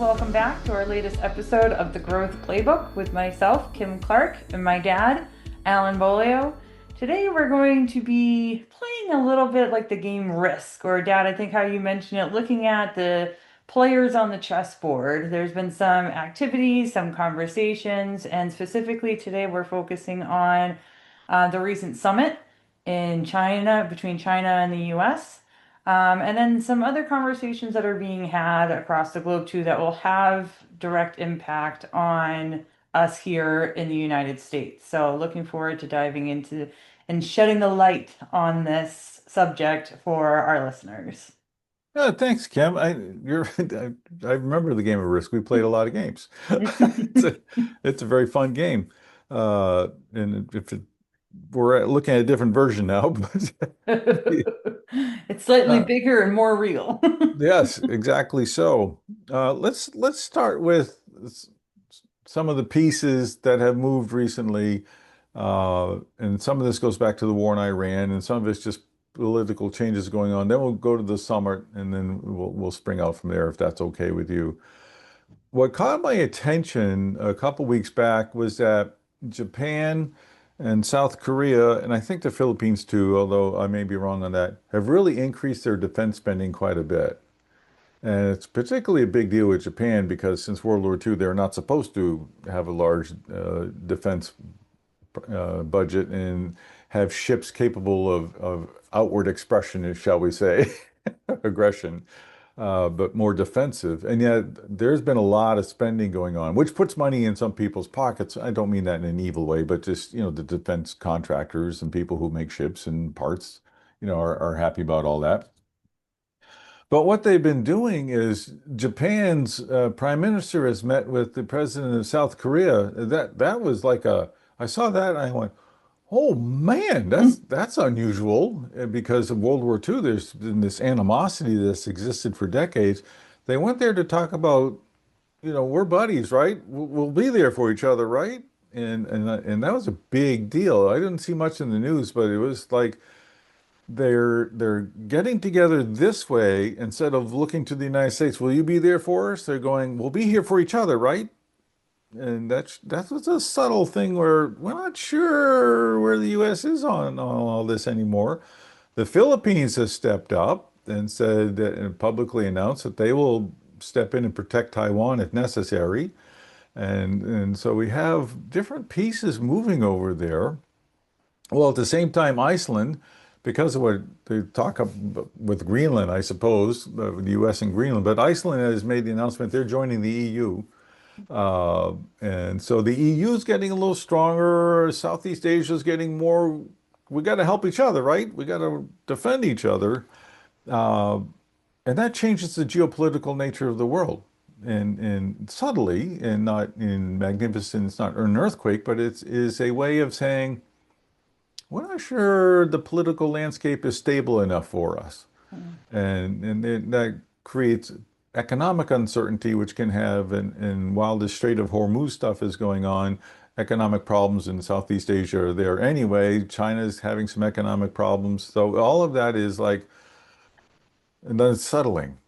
welcome back to our latest episode of the Growth Playbook with myself, Kim Clark, and my dad, Alan Beaulieu. Today we're going to be playing a little bit like the game Risk, or Dad, I think how you mentioned it, looking at the players on the chessboard. There's been some activities, some conversations, and specifically today we're focusing on the recent summit in China, between China and the U.S. And then some other conversations that are being had across the globe too that will have direct impact on us here in the United States. So looking forward to diving into and shedding the light on this subject for our listeners. Thanks, Kim. I remember the game of Risk. We played a lot of games. It's a, it's a very fun game. And if it, we're looking at a different version now, but It's slightly uh, bigger and more real. yes, exactly so. Let's start with some of the pieces that have moved recently, and some of this goes back to the war in Iran, and some of it's just political changes going on. Then we'll go to the summit, and then we'll spring out from there if that's okay with you. What caught my attention a couple weeks back was that Japan and South Korea, and I think the Philippines too, although I may be wrong on that, have really increased their defense spending quite a bit. And it's particularly a big deal with Japan because since World War II, they're not supposed to have a large defense budget and have ships capable of outward expression, shall we say, aggression, but more defensive. And yet there's been a lot of spending going on, which puts money in some people's pockets. I don't mean that in an evil way, but just, the defense contractors and people who make ships and parts, are happy about all that. But what they've been doing is Japan's prime minister has met with the president of South Korea. That was like I saw that and I went, oh man, that's unusual because of World War II. There's been this animosity that's existed for decades. They went there to talk about, we're buddies, right? We'll be there for each other, right? And that was a big deal. I didn't see much in the news, but it was like they're getting together this way instead of looking to the United States. Will you be there for us? They're going, we'll be here for each other, right? And that's a subtle thing where we're not sure where the U.S. is on all this anymore. The Philippines has stepped up and said that, and publicly announced that they will step in and protect Taiwan if necessary. And so we have different pieces moving over there. Well, at the same time, Iceland, because of what they talk with Greenland, I suppose, the U.S. and Greenland, but Iceland has made the announcement they're joining the EU. And so the EU is getting a little stronger. Southeast Asia is getting more. We got to help each other, right? We got to defend each other. Uh, and that changes the geopolitical nature of the world. And subtly, and not in magnificent, it's not an earthquake, but it is a way of saying, we're not sure the political landscape is stable enough for us. That creates economic uncertainty, which can have, and while the Strait of Hormuz stuff is going on, economic problems in Southeast Asia are there anyway. China's having some economic problems. So all of that is like, and then it's settling.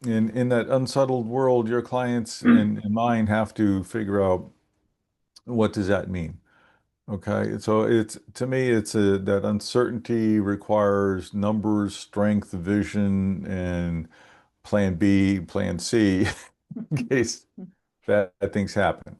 In that unsettled world, your clients and mine have to figure out what does that mean? Okay, so it's to me, that uncertainty requires numbers, strength, vision, and plan B, plan C in case bad things happen.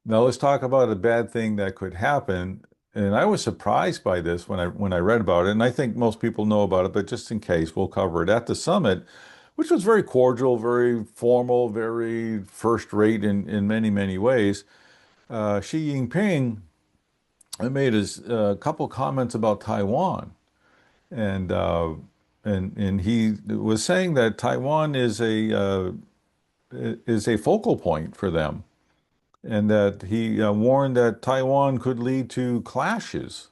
Now let's talk about a bad thing that could happen. And I was surprised by this when I read about it, and I think most people know about it, but just in case, we'll cover it at the summit, which was very cordial, very formal, very first rate in many, many ways. Xi Jinping made a couple comments about Taiwan, and he was saying that Taiwan is a focal point for them, and that he warned that Taiwan could lead to clashes,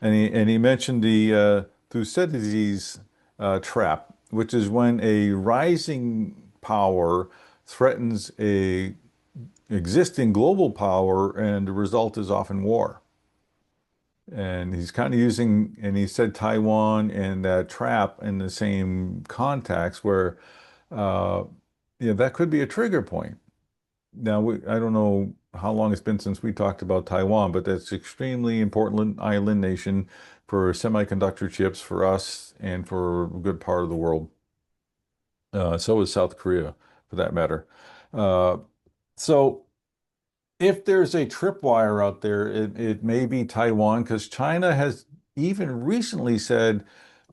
and he mentioned the Thucydides trap, which is when a rising power threatens a existing global power, and the result is often war. And he's kind of using, and he said Taiwan and that trap in the same context where uh, yeah, that could be a trigger point. Now, I don't know how long it's been since we talked about Taiwan, but that's extremely important island nation for semiconductor chips for us and for a good part of the world. So is South Korea, for that matter. Uh, so if there's a tripwire out there, it may be Taiwan, because China has even recently said,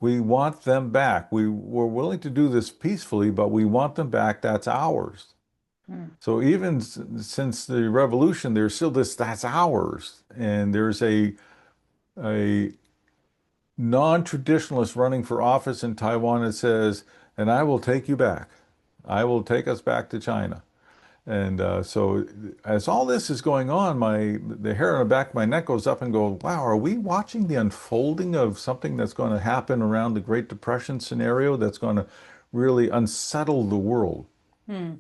we want them back. We're willing to do this peacefully, but we want them back. That's ours. Hmm. So even since the revolution, there's still this, that's ours. And there's a non-traditionalist running for office in Taiwan that says, and I will take you back. I will take us back to China. And so as all this is going on, the hair on the back of my neck goes up and go, wow, are we watching the unfolding of something that's going to happen around the Great Depression scenario that's going to really unsettle the world? Hmm.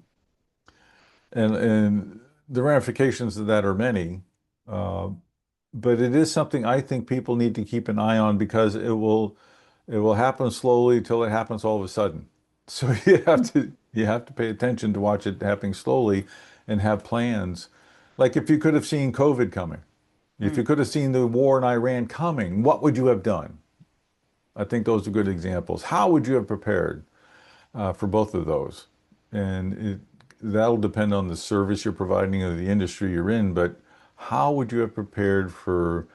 And the ramifications of that are many. Uh, but it is something I think people need to keep an eye on because it will happen slowly till it happens all of a sudden. So you have to pay attention to watch it happening slowly and have plans. Like if you could have seen COVID coming, if Hmm. you could have seen the war in Iran coming, what would you have done? I think those are good examples. How would you have prepared for both of those? And that'll depend on the service you're providing or the industry you're in, but how would you have prepared for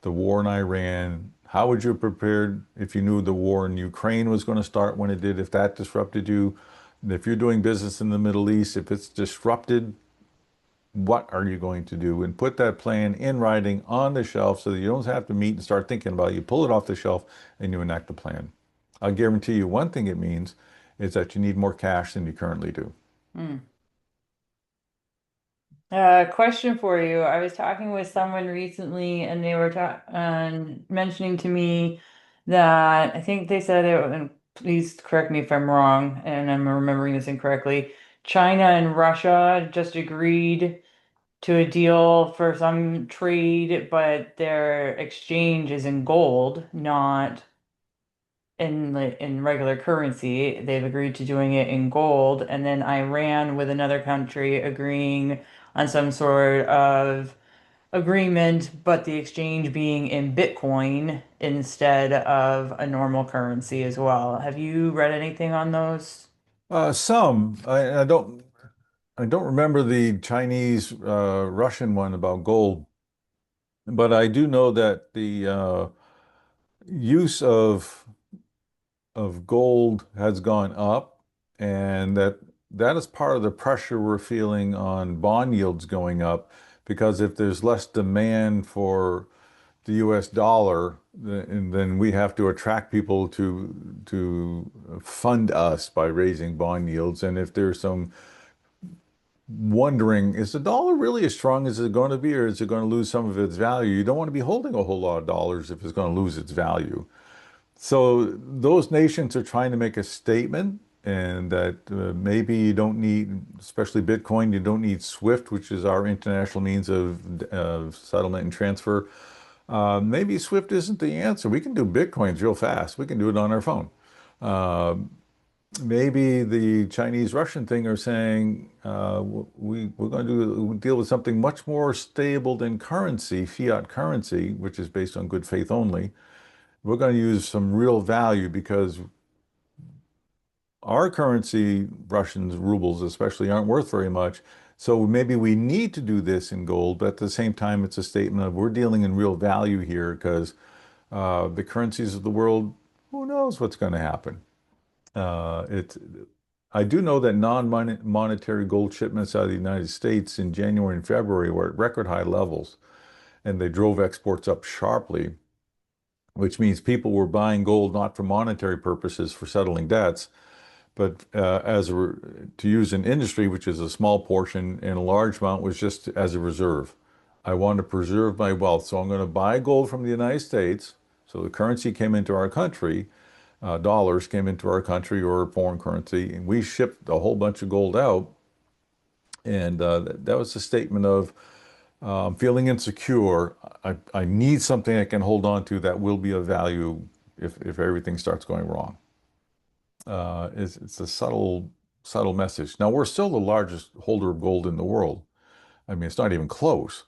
the war in Iran? How would you have prepared if you knew the war in Ukraine was going to start when it did, if that disrupted you? And if you're doing business in the Middle East, if it's disrupted, what are you going to do? And put that plan in writing on the shelf so that you don't have to meet and start thinking about it. You pull it off the shelf and you enact the plan. I'll guarantee you one thing it means is that you need more cash than you currently do. Hmm. Question for you. I was talking with someone recently, and they were mentioning to me that I think they said it, and please correct me if I'm wrong, and I'm remembering this incorrectly. China and Russia just agreed to a deal for some trade, but their exchange is in gold, not in regular currency. They've agreed to doing it in gold, and then Iran with another country agreeing on some sort of agreement, but the exchange being in Bitcoin instead of a normal currency as well. Have you read anything on those? Some I don't remember the Chinese Russian one about gold, but I do know that the use of gold has gone up, and that is part of the pressure we're feeling on bond yields going up, because if there's less demand for the U.S. dollar, then we have to attract people to fund us by raising bond yields. And if there's some wondering, is the dollar really as strong as it's going to be, or is it going to lose some of its value? You don't want to be holding a whole lot of dollars if it's going to lose its value. So those nations are trying to make a statement, and that maybe you don't need, especially Bitcoin, you don't need SWIFT, which is our international means of settlement and transfer. Maybe SWIFT isn't the answer. We can do Bitcoins real fast. We can do it on our phone. Uh, Maybe the Chinese Russian thing are saying we're going to deal with something much more stable than currency, fiat currency, which is based on good faith only. We're going to use some real value because our currency, Russians, rubles especially, aren't worth very much. So maybe we need to do this in gold, but at the same time, it's a statement of we're dealing in real value here because the currencies of the world, who knows what's going to happen. It, I do know that non-monetary gold shipments out of the United States in January and February were at record high levels, and they drove exports up sharply, which means people were buying gold not for monetary purposes for settling debts, but to use an industry, which is a small portion, and a large amount was just as a reserve. I want to preserve my wealth, so I'm going to buy gold from the United States. So the currency came into our country, dollars came into our country or foreign currency, and we shipped a whole bunch of gold out. And that was a statement of I'm feeling insecure. I need something I can hold on to that will be of value if everything starts going wrong. It's a subtle subtle message. Now, we're still the largest holder of gold in the world. I mean, it's not even close.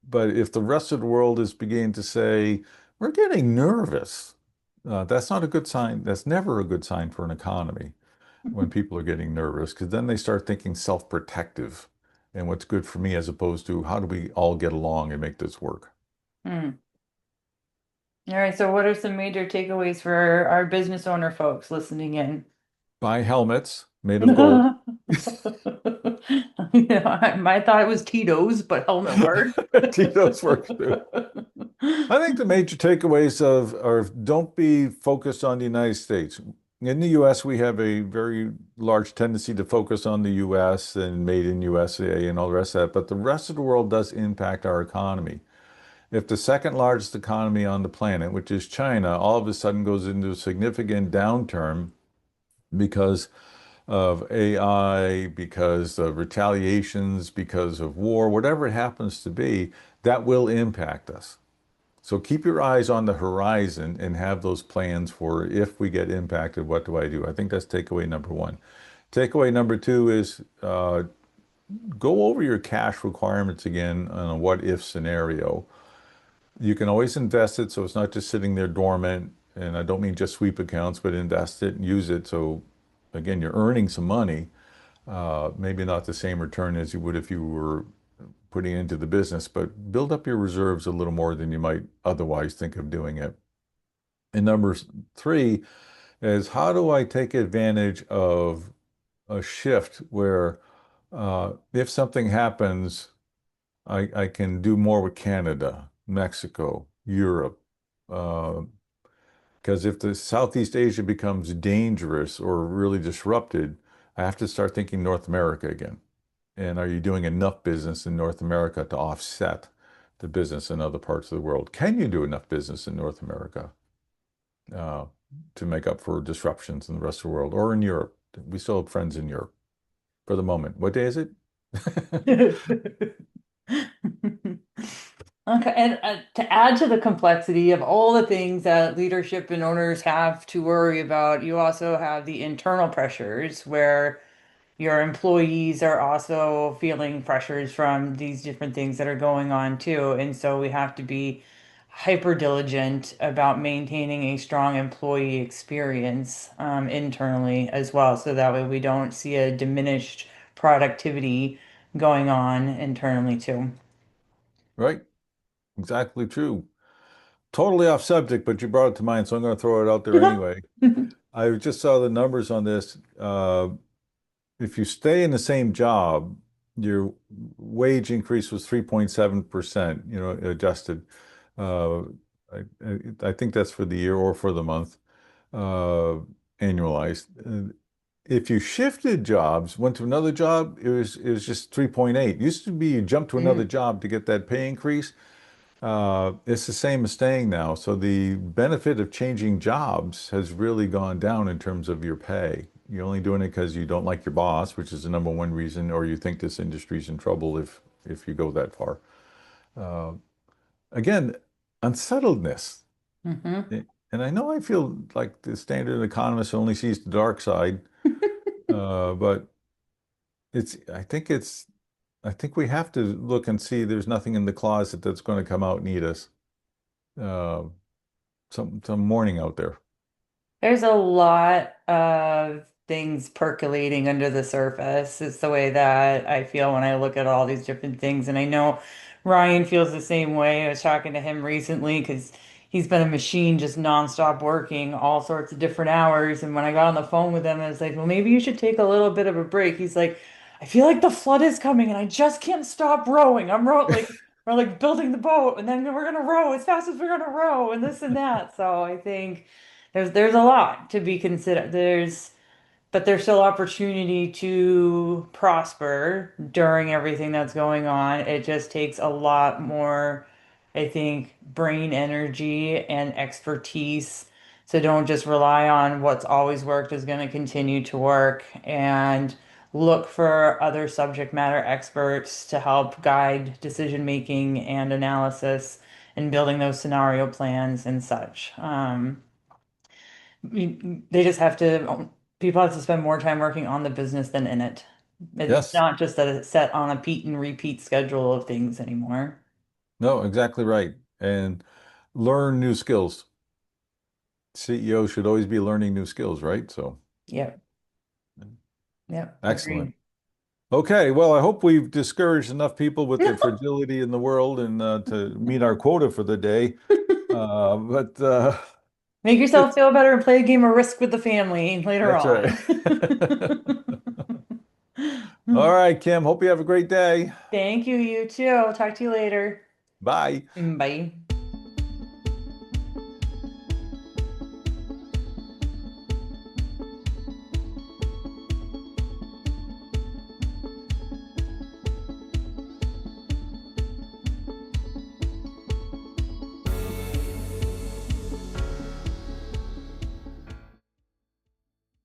But if the rest of the world is beginning to say, we're getting nervous, that's not a good sign. That's never a good sign for an economy when people are getting nervous, because then they start thinking self-protective and what's good for me as opposed to how do we all get along and make this work. Hmm. All right, so what are some major takeaways for our business owner folks listening in? Buy helmets made of gold. Yeah, I thought it was Tito's, but helmet work. Tito's works too. I think the major takeaways of are don't be focused on the United States. In the US, we have a very large tendency to focus on the US and made in USA and all the rest of that, but the rest of the world does impact our economy. If the second largest economy on the planet, which is China, all of a sudden goes into a significant downturn because of AI, because of retaliations, because of war, whatever it happens to be, that will impact us. So keep your eyes on the horizon and have those plans for if we get impacted, what do I do? I think that's takeaway number one. Takeaway number two is go over your cash requirements again on a what if scenario. You can always invest it so it's not just sitting there dormant. And I don't mean just sweep accounts, but invest it and use it. So again, you're earning some money, maybe not the same return as you would if you were putting into the business, but build up your reserves a little more than you might otherwise think of doing it. And number three is how do I take advantage of a shift where if something happens, I can do more with Canada, Mexico, Europe. Uh, because if the Southeast Asia becomes dangerous or really disrupted, I have to start thinking North America again. And are you doing enough business in North America to offset the business in other parts of the world? Can you do enough business in North America uh, to make up for disruptions in the rest of the world or in Europe? We still have friends in Europe for the moment. What day is it? Okay, and to add to the complexity of all the things that leadership and owners have to worry about, you also have the internal pressures where your employees are also feeling pressures from these different things that are going on too. And so we have to be hyper diligent about maintaining a strong employee experience internally as well. So that way we don't see a diminished productivity going on internally too. Right, exactly true. Totally off subject, but you brought it to mind, so I'm going to throw it out there anyway. I just saw the numbers on this. If you stay in the same job, your wage increase was 3.7%, adjusted. Uh, I think that's for the year or for the month, uh, annualized. If you shifted jobs, went to another job, it was just 3.8. Used to be you jump to another Mm. job to get that pay increase. It's the same as staying now. So the benefit of changing jobs has really gone down in terms of your pay. You're only doing it because you don't like your boss, which is the number one reason, or you think this industry's in trouble if you go that far. Uh, Again, unsettledness. Hmm. And I know I feel like the standard economist only sees the dark side, but I think we have to look and see there's nothing in the closet that's going to come out and eat us. Uh, some morning out there. There's a lot of things percolating under the surface. It's the way that I feel when I look at all these different things. And I know Ryan feels the same way. I was talking to him recently because he's been a machine just nonstop working all sorts of different hours. And when I got on the phone with him, I was like, well, maybe you should take a little bit of a break. He's like, I feel like the flood is coming and I just can't stop rowing. We're like building the boat and then we're gonna row as fast as we're gonna row and this and that. So I think there's a lot to be considered. But there's still opportunity to prosper during everything that's going on. It just takes a lot more, I think, brain energy and expertise. So don't just rely on what's always worked is going to continue to work and look for other subject matter experts to help guide decision making and analysis and building those scenario plans and such. They just have to. people have to spend more time working on the business than in it. It's Yes. not just that it's set on a beat and repeat schedule of things anymore. No, exactly right. And learn new skills. CEO should always be learning new skills, right? So, Yep. Yep. excellent. Agreed. Okay, well, I hope we've discouraged enough people with the fragility in the world and to meet our quota for the day. But Make yourself it's feel better and play a game of Risk with the family later that's right. on. All right, Kim. Hope you have a great day. Thank you, you too. Talk to you later. Bye. Bye.